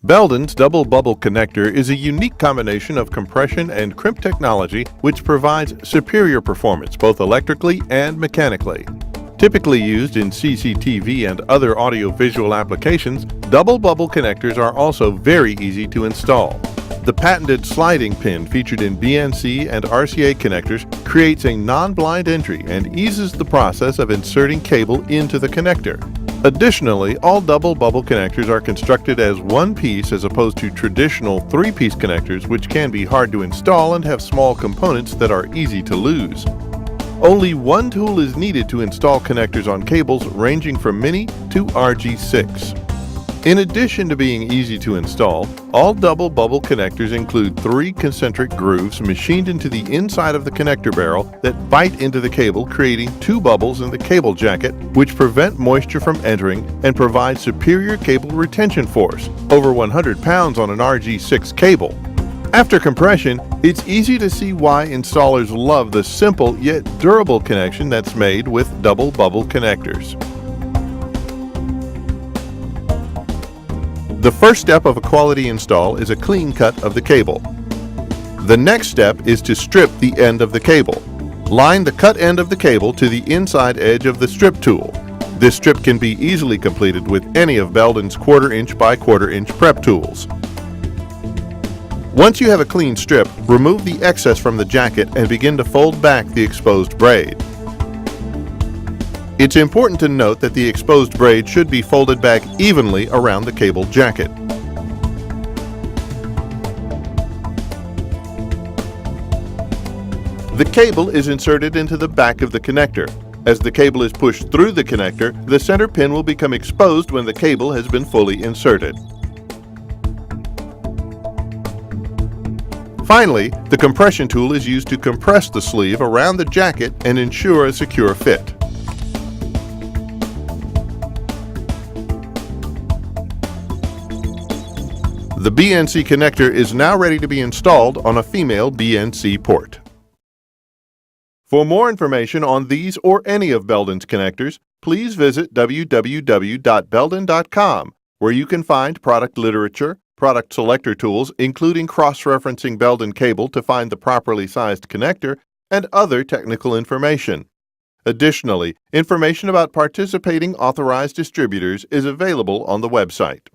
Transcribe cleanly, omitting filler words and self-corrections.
Belden's double bubble connector is a unique combination of compression and crimp technology which provides superior performance both electrically and mechanically. Typically used in CCTV and other audio-visual applications, double bubble connectors are also very easy to install. The patented sliding pin featured in BNC and RCA connectors creates a non-blind entry and eases the process of inserting cable into the connector. Additionally, all double bubble connectors are constructed as one piece as opposed to traditional three-piece connectors, which can be hard to install and have small components that are easy to lose. Only one tool is needed to install connectors on cables ranging from Mini to RG6. In addition to being easy to install, all double bubble connectors include 3 concentric grooves machined into the inside of the connector barrel that bite into the cable, creating 2 bubbles in the cable jacket, which prevent moisture from entering and provide superior cable retention force, over 100 pounds on an RG6 cable. After compression, it's easy to see why installers love the simple yet durable connection that's made with double bubble connectors. The first step of a quality install is a clean cut of the cable. The next step is to strip the end of the cable. Line the cut end of the cable to the inside edge of the strip tool. This strip can be easily completed with any of Belden's 1/4 inch by 1/4 inch prep tools. Once you have a clean strip, remove the excess from the jacket and begin to fold back the exposed braid. It's important to note that the exposed braid should be folded back evenly around the cable jacket. The cable is inserted into the back of the connector. As the cable is pushed through the connector, the center pin will become exposed when the cable has been fully inserted. Finally, the compression tool is used to compress the sleeve around the jacket and ensure a secure fit. The BNC connector is now ready to be installed on a female BNC port. For more information on these or any of Belden's connectors, please visit www.belden.com, where you can find product literature, product selector tools, including cross-referencing Belden cable to find the properly sized connector, and other technical information. Additionally, information about participating authorized distributors is available on the website.